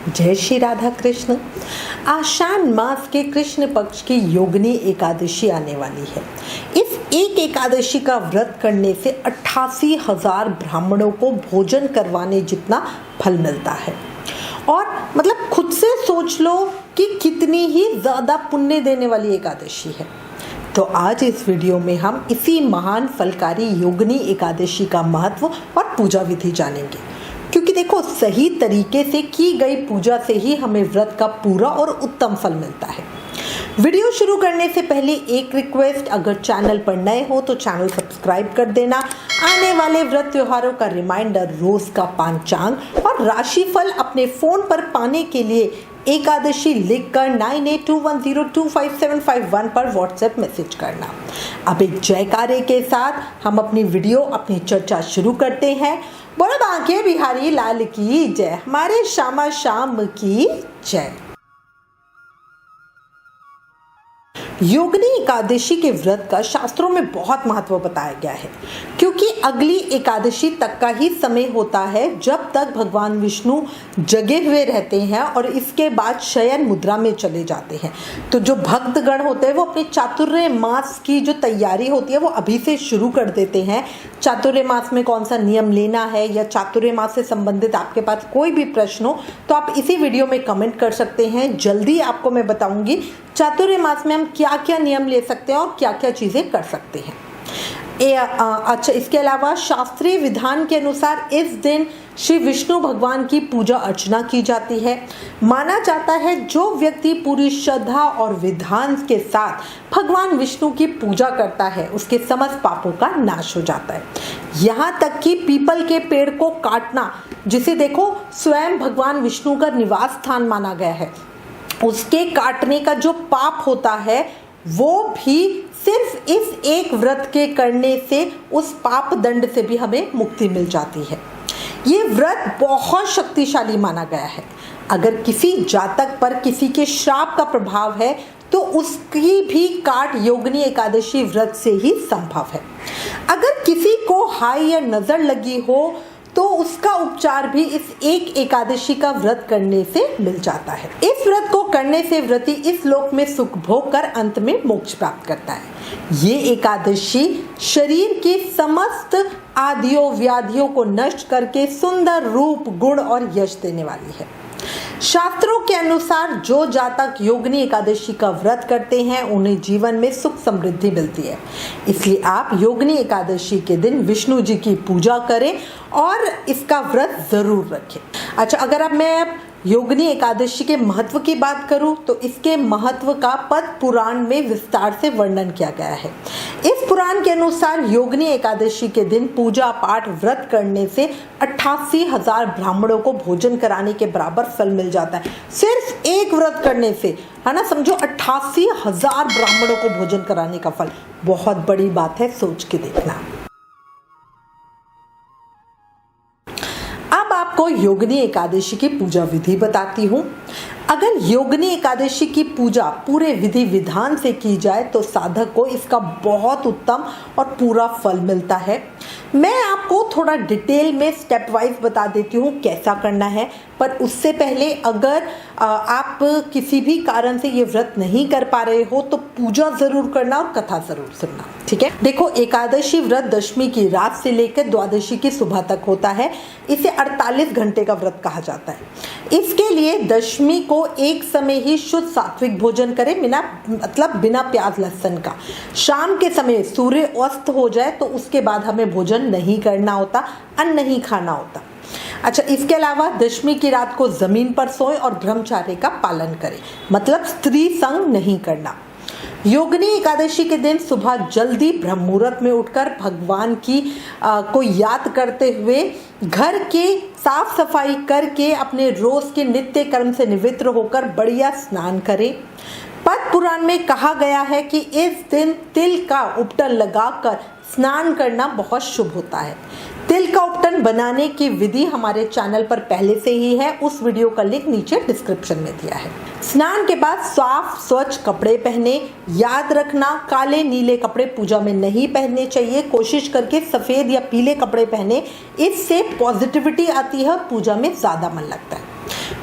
जय श्री राधा कृष्ण। आषाढ़ मास के कृष्ण पक्ष की योगिनी एकादशी आने वाली है। इस एक एकादशी का व्रत करने से 88,000 ब्राह्मणों को भोजन करवाने जितना फल मिलता है। और मतलब खुद से सोच लो कि कितनी ही ज़्यादा पुण्य देने वाली एकादशी है। तो आज इस वीडियो में हम इसी महान फलकारी योगिनी एकादशी का महत्व और पूजा विधि जानेंगे, क्योंकि देखो सही तरीके से की गई पूजा से ही हमें व्रत का पूरा और उत्तम फल मिलता है। वीडियो शुरू करने से पहले एक रिक्वेस्ट, अगर चैनल पर नए हो तो चैनल सब्सक्राइब कर देना। आने वाले व्रत त्योहारों का रिमाइंडर, रोज का पंचांग और राशिफल अपने फोन पर पाने के लिए एकादशी लिखकर 9821025751 पर व्हाट्सएप मैसेज करना। अब एक जयकारे के साथ हम अपनी चर्चा शुरू करते हैं। बोलो बांके बिहारी लाल की जय, हमारे श्यामा श्याम की जय। योगिनी एकादशी के व्रत का शास्त्रों में बहुत महत्व बताया गया है, क्योंकि अगली एकादशी तक का ही समय होता है जब तक भगवान विष्णु जगे हुए रहते हैं और इसके बाद शयन मुद्रा में चले जाते हैं। तो जो भक्तगण होते हैं वो अपने चातुर्य मास की जो तैयारी होती है वो अभी से शुरू कर देते हैं। चातुर्य मास में कौन सा नियम लेना है या चातुर्य मास से संबंधित आपके पास कोई भी प्रश्न हो तो आप इसी वीडियो में कमेंट कर सकते हैं। जल्दी आपको मैं बताऊंगी चातुर्य मास में हम क्या क्या नियम ले सकते हैं और क्या क्या चीज़ें कर सकते हैं। अच्छा, इसके अलावा शास्त्रीय विधान के अनुसार इस दिन श्री विष्णु भगवान की पूजा अर्चना की जाती है। माना जाता है जो व्यक्ति पूरी श्रद्धा और विधान के साथ भगवान विष्णु की पूजा करता है उसके समस्त पापों का नाश हो जाता है। यहाँ तक कि पीपल के पेड़ को काटना, जिसे देखो स्वयं भगवान विष्णु का निवास स्थान माना गया है, उसके काटने का जो पाप होता है वो भी सिर्फ इस एक व्रत के करने से उस पाप दंड से भी हमें मुक्ति मिल जाती है। ये व्रत बहुत शक्तिशाली माना गया है। अगर किसी जातक पर किसी के श्राप का प्रभाव है तो उसकी भी काट योगिनी एकादशी व्रत से ही संभव है। अगर किसी को हाई या नजर लगी हो तो उसका उपचार भी इस एक एकादशी का व्रत करने से मिल जाता है। इस व्रत को करने से व्रती इस लोक में सुख भोग कर अंत में मोक्ष प्राप्त करता है। ये एकादशी शरीर की समस्त आदियों व्याधियों को नष्ट करके सुंदर रूप, गुण और यश देने वाली है। शास्त्रों के अनुसार जो जातक योगिनी एकादशी का व्रत करते हैं उन्हें जीवन में सुख समृद्धि मिलती है। इसलिए आप योगिनी एकादशी के दिन विष्णु जी की पूजा करें और इसका व्रत जरूर रखें। अच्छा, अगर अब मैं योगिनी एकादशी के महत्व की बात करूं तो इसके महत्व का पद्म पुराण में विस्तार से वर्णन किया गया है। इस पुराण के अनुसार योगिनी एकादशी के दिन पूजा पाठ व्रत करने से 88,000 ब्राह्मणों को भोजन कराने के बराबर फल मिल जाता है। सिर्फ एक व्रत करने से, है ना, समझो 88,000 ब्राह्मणों को भोजन कराने का फल, बहुत बड़ी बात है, सोच के देखना। आपको योगिनी एकादशी की पूजा विधि बताती हूँ। अगर योगिनी एकादशी की पूजा पूरे विधि विधान से की जाए तो साधक को इसका बहुत उत्तम और पूरा फल मिलता है। मैं आपको थोड़ा डिटेल में स्टेप वाइज बता देती हूँ कैसा करना है, पर उससे पहले अगर आप किसी भी कारण से ये व्रत नहीं कर पा रहे हो तो पूजा जरूर करना और कथा जरूर सुनना, ठीक है। देखो, एकादशी व्रत दशमी की रात से लेकर द्वादशी की सुबह तक होता है। इसे 48 घंटे का व्रत कहा जाता है। इसके लिए दशमी को एक समय ही शुद्ध सात्विक भोजन करें, बिना प्याज लहसुन का। शाम के समय सूर्य अस्त हो जाए तो उसके बाद हमें भोजन नहीं करना होता, अन्न नहीं खाना होता। अच्छा, इसके अलावा दशमी की रात को जमीन पर सोएं और ब्रह्मचर्य का पालन करें, मतलब स्त्री संग नहीं करना। योगिनी एकादशी के दिन सुबह जल्दी ब्रह्म मुहूर्त में उठकर भगवान की को याद करते हुए घर के साफ सफाई करके अपने रोज के नित्य कर्म से निवृत्त होकर बढ़िया स्नान करें। पद्म पुराण में कहा गया है कि इस दिन तिल का उपटन लगाकर स्नान करना बहुत शुभ होता है। तिल का उपटन बनाने की विधि हमारे चैनल पर पहले से ही है, उस वीडियो का लिंक नीचे डिस्क्रिप्शन में दिया है। स्नान के बाद साफ स्वच्छ कपड़े पहने। याद रखना, काले नीले कपड़े पूजा में नहीं पहनने चाहिए। कोशिश करके सफेद या पीले कपड़े पहने, इससे पॉजिटिविटी आती है, पूजा में ज्यादा मन लगता है।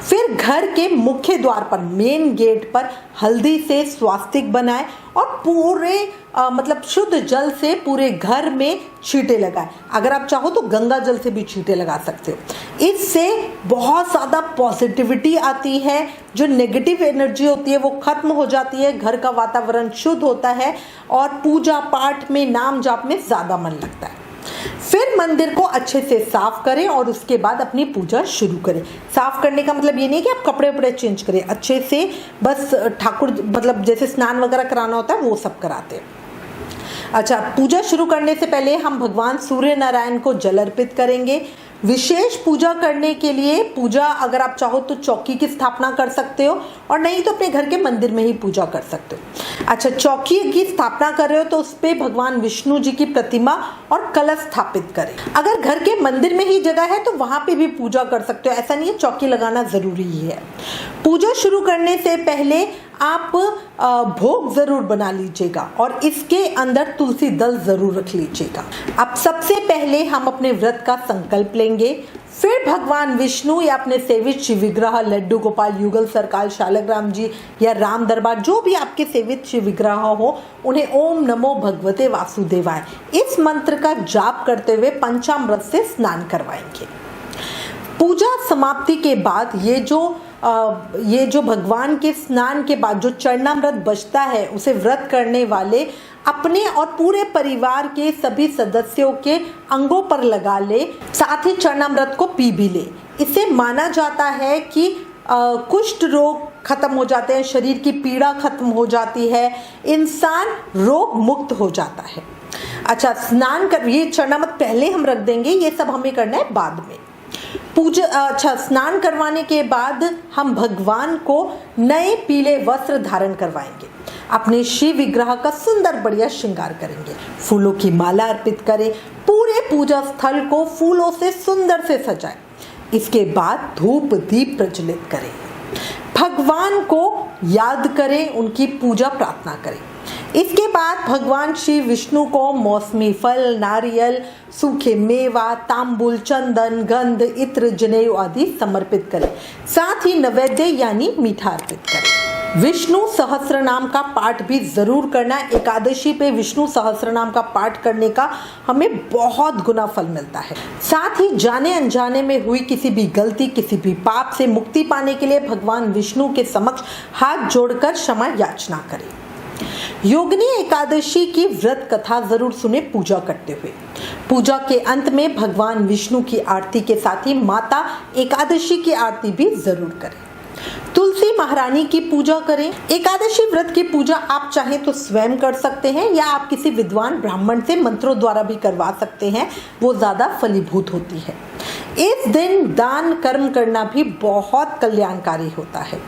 फिर घर के मुख्य द्वार पर मेन गेट पर हल्दी से स्वास्तिक बनाएं और पूरे मतलब शुद्ध जल से पूरे घर में छींटे लगाएं। अगर आप चाहो तो गंगा जल से भी छींटे लगा सकते हो। इससे बहुत ज़्यादा पॉजिटिविटी आती है, जो नेगेटिव एनर्जी होती है वो खत्म हो जाती है, घर का वातावरण शुद्ध होता है और पूजा पाठ में नाम जाप में ज़्यादा मन लगता है। फिर मंदिर को अच्छे से साफ करें और उसके बाद अपनी पूजा शुरू करें। साफ करने का मतलब ये नहीं कि आप कपड़े वपड़े चेंज करें, अच्छे से बस ठाकुर मतलब जैसे स्नान वगैरह कराना होता है वो सब कराते हैं। अच्छा, पूजा शुरू करने से पहले हम भगवान सूर्य नारायण को जल अर्पित करेंगे। विशेष पूजा करने के लिए पूजा अगर आप चाहो तो चौकी की स्थापना कर सकते हो और नहीं तो अपने घर के मंदिर में ही पूजा कर सकते हो। अच्छा, चौकी की स्थापना कर रहे हो तो उस पे भगवान विष्णु जी की प्रतिमा और कलश स्थापित करें। अगर घर के मंदिर में ही जगह है तो वहां पे भी पूजा कर सकते हो, ऐसा नहीं है चौकी लगाना जरूरी ही है। पूजा शुरू करने से पहले आप भोग जरूर बना लीजिएगा और इसके अंदर तुलसी दल जरूर रख लीजिएगा। अब सबसे पहले हम अपने व्रत का संकल्प लेंगे, फिर भगवान विष्णु या अपने सेवित शिव विग्रह लड्डू गोपाल युगल सरकार शालग्राम जी या राम दरबार जो भी आपके सेवित शिव विग्रह हो उन्हें ओम नमो भगवते वासुदेवाय इस मंत्र का जाप करते हुए पंचामृत से स्नान करवाएंगे। पूजा समाप्ति के बाद ये जो भगवान के स्नान के बाद जो चरणामृत बचता है उसे व्रत करने वाले अपने और पूरे परिवार के सभी सदस्यों के अंगों पर लगा ले, साथ ही चरणामृत को पी भी ले। इसे माना जाता है कि कुष्ठ रोग खत्म हो जाते हैं, शरीर की पीड़ा खत्म हो जाती है, इंसान रोग मुक्त हो जाता है। अच्छा, स्नान कर ये चरणामृत पहले हम रख देंगे, ये सब हमें करना है बाद में। अच्छा, स्नान करवाने के बाद हम भगवान को नए पीले वस्त्र धारण करवाएंगे, अपने शिव विग्रह का सुंदर बढ़िया श्रृंगार करेंगे, फूलों की माला अर्पित करें, पूरे पूजा स्थल को फूलों से सुंदर से सजाएं। इसके बाद धूप दीप प्रज्वलित करें, भगवान को याद करें, उनकी पूजा प्रार्थना करें। इसके बाद भगवान श्री विष्णु को मौसमी फल, नारियल, सूखे मेवा, तांबुल, चंदन, गंध, इत्र, जनेऊ आदि समर्पित करें। साथ ही नैवेद्य यानी मीठा अर्पित करें। विष्णु सहस्त्र नाम का पाठ भी जरूर करना। एकादशी पे विष्णु सहस्त्र नाम का पाठ करने का हमें बहुत गुना फल मिलता है। साथ ही जाने अनजाने में हुई किसी भी गलती, किसी भी पाप से मुक्ति पाने के लिए भगवान विष्णु के समक्ष हाथ जोड़कर क्षमा याचना करें। योगिनी एकादशी की व्रत कथा जरूर सुने पूजा करते हुए। पूजा के अंत में भगवान विष्णु की आरती के साथ ही माता एकादशी की आरती भी जरूर करें। तुलसी महारानी की पूजा करें। एकादशी व्रत की पूजा आप चाहें तो स्वयं कर सकते हैं या आप किसी विद्वान ब्राह्मण से मंत्रों द्वारा भी करवा सकते हैं, वो ज्यादा फलीभूत होती है। इस दिन दान कर्म करना भी बहुत कल्याणकारी होता है।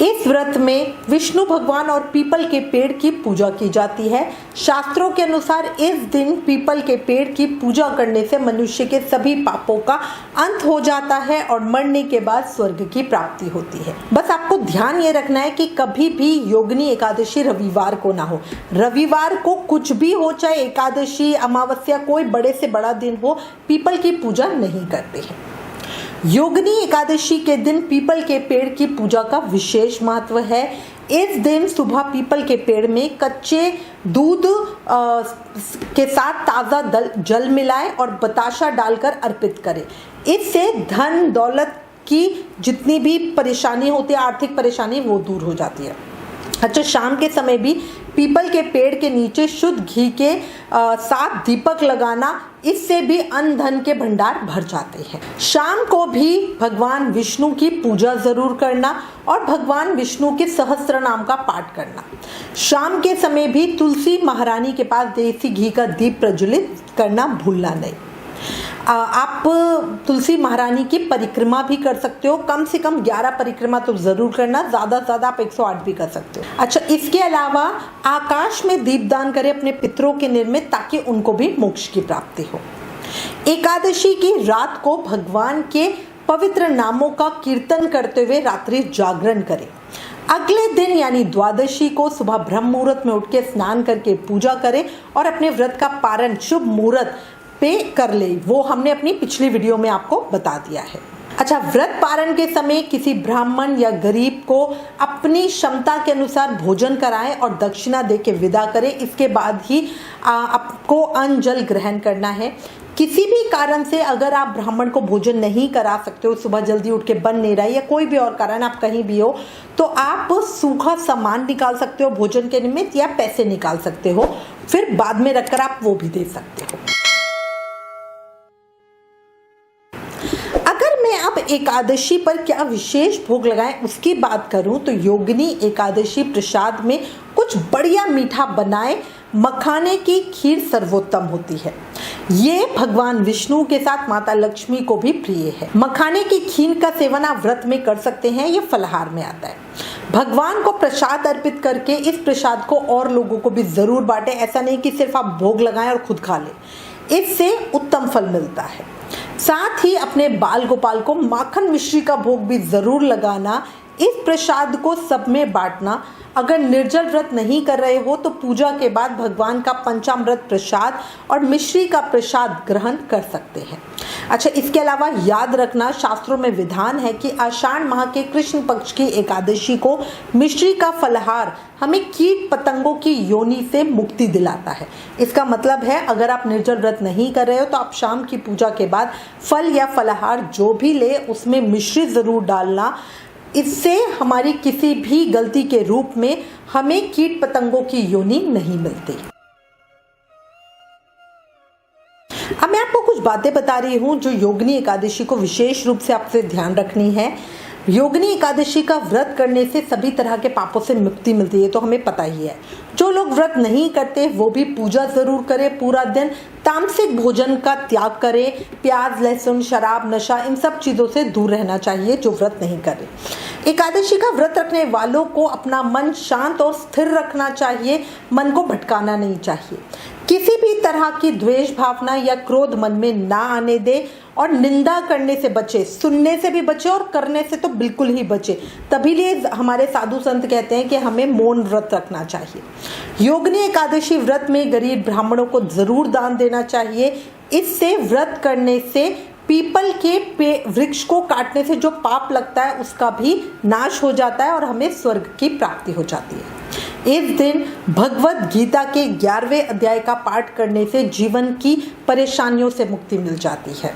इस व्रत में विष्णु भगवान और पीपल के पेड़ की पूजा की जाती है। शास्त्रों के अनुसार इस दिन पीपल के पेड़ की पूजा करने से मनुष्य के सभी पापों का अंत हो जाता है और मरने के बाद स्वर्ग की प्राप्ति होती है। बस आपको ध्यान ये रखना है कि कभी भी योगिनी एकादशी रविवार को ना हो। रविवार को कुछ भी हो, चाहे एकादशी, अमावस्या, कोई बड़े से बड़ा दिन हो, पीपल की पूजा नहीं करते हैं। योगिनी एकादशी के दिन पीपल के पेड़ की पूजा का विशेष महत्व है। इस दिन सुबह पीपल के पेड़ में कच्चे दूध के साथ ताज़ा जल मिलाएं और बताशा डालकर अर्पित करें। इससे धन दौलत की जितनी भी परेशानी होती है, आर्थिक परेशानी, वो दूर हो जाती है। अच्छा, शाम के समय भी पीपल के पेड़ के नीचे शुद्ध घी के साथ दीपक लगाना, इससे भी अन्न धन के भंडार भर जाते हैं। शाम को भी भगवान विष्णु की पूजा जरूर करना और भगवान विष्णु के सहस्त्र नाम का पाठ करना। शाम के समय भी तुलसी महारानी के पास देसी घी का दीप प्रज्वलित करना भूलना नहीं। आप तुलसी महारानी की परिक्रमा भी कर सकते हो, कम से कम 11 परिक्रमा तो जरूर करना, ज़्यादा से ज़्यादा आप 108 भी कर सकते हो। अच्छा, इसके अलावा आकाश में दीपदान करें अपने पितरों के निर्मित, ताकि उनको भी मोक्ष की प्राप्ति हो। एकादशी की रात को भगवान के पवित्र नामों का कीर्तन करते हुए रात्रि जागरण करें। अगले दिन यानी द्वादशी को सुबह ब्रह्म मुहूर्त में उठ के स्नान करके पूजा करें और अपने व्रत का पारण शुभ मुहूर्त पे कर ले। वो हमने अपनी पिछली वीडियो में आपको बता दिया है। अच्छा, व्रत पारण के समय किसी ब्राह्मण या गरीब को अपनी क्षमता के अनुसार भोजन कराएं और दक्षिणा दे के विदा करें। इसके बाद ही आपको अन्न जल ग्रहण करना है। किसी भी कारण से अगर आप ब्राह्मण को भोजन नहीं करा सकते हो, सुबह जल्दी उठ के बन नहीं रहा है या कोई भी और कारण आप कहीं भी हो, तो आप सूखा सामान निकाल सकते हो भोजन के निमित्त या पैसे निकाल सकते हो, फिर बाद में रखकर आप वो भी दे सकते हो। अब एकादशी पर क्या विशेष भोग लगाएं उसकी बात करूं तो योगिनी एकादशी प्रसाद में कुछ बढ़िया मीठा बनाएं। मखाने की खीर सर्वोत्तम होती है। ये भगवान विष्णु के साथ माता लक्ष्मी को भी प्रिय है। मखाने की खीर का सेवन आप व्रत में कर सकते हैं, ये फलाहार में आता है। भगवान को प्रसाद अर्पित करके इस प्रसाद को और लोगों को भी जरूर बांटें। ऐसा नहीं कि सिर्फ आप भोग लगाएं और खुद खा लें, इससे उत्तम फल मिलता है। साथ ही अपने बाल गोपाल को माखन मिश्री का भोग भी जरूर लगाना। इस प्रसाद को सब में बांटना। अगर निर्जल व्रत नहीं कर रहे हो तो पूजा के बाद भगवान का पंचामृत प्रसाद और मिश्री का प्रसाद ग्रहण कर सकते हैं। अच्छा, इसके अलावा याद रखना, शास्त्रों में विधान है कि आषाढ़ माह के कृष्ण पक्ष की एकादशी को मिश्री का फलाहार हमें कीट पतंगों की योनि से मुक्ति दिलाता है। इसका मतलब है अगर आप निर्जल व्रत नहीं कर रहे हो तो आप शाम की पूजा के बाद फल या फलाहार जो भी ले उसमें मिश्री जरूर डालना। इससे हमारी किसी भी गलती के रूप में हमें कीट पतंगों की योनि नहीं मिलती। अब मैं आपको कुछ बातें बता रही हूँ जो योगिनी एकादशी को विशेष रूप से आपसे ध्यान रखनी है। योगिनी एकादशी का व्रत करने से सभी तरह के पापों से मुक्ति मिलती है, तो हमें पता ही है। जो लोग व्रत नहीं करते वो भी पूजा जरूर करें। पूरा दिन तामसिक भोजन का त्याग करें। प्याज, लहसुन, शराब, नशा, इन सब चीज़ों से दूर रहना चाहिए जो व्रत नहीं करे। एकादशी का व्रत रखने वालों को अपना मन शांत और स्थिर रखना चाहिए। मन को भटकाना नहीं चाहिए। किसी भी तरह की द्वेष भावना या क्रोध मन में ना आने दे और निंदा करने से बचे। सुनने से भी बचे और करने से तो बिल्कुल ही बचे। तभी लिए हमारे साधु संत कहते हैं कि हमें मौन व्रत रखना चाहिए। योगिनी एकादशी व्रत में गरीब ब्राह्मणों को जरूर दान देना चाहिए। इससे व्रत करने से पीपल के वृक्ष को काटने से जो पाप लगता है उसका भी नाश हो जाता है और हमें स्वर्ग की प्राप्ति हो जाती है। इस दिन भगवत गीता के 11वें अध्याय का पाठ करने से जीवन की परेशानियों से मुक्ति मिल जाती है।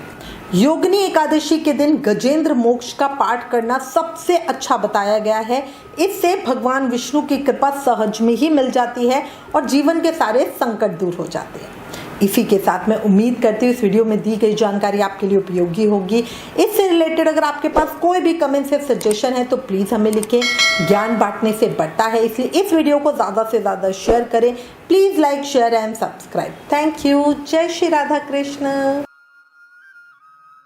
योगिनी एकादशी के दिन गजेंद्र मोक्ष का पाठ करना सबसे अच्छा बताया गया है। इससे भगवान विष्णु की कृपा सहज में ही मिल जाती है और जीवन के सारे संकट दूर हो जाते हैं। इसी के साथ मैं उम्मीद करती हूँ इस वीडियो में दी गई जानकारी आपके लिए उपयोगी होगी। इससे रिलेटेड अगर आपके पास कोई भी कमेंट या सजेशन है तो प्लीज़ हमें लिखें। ज्ञान बांटने से बढ़ता है, इसलिए इस वीडियो को ज़्यादा से ज़्यादा शेयर करें। Please like, share and subscribe. Thank you. जय श्री राधा कृष्ण।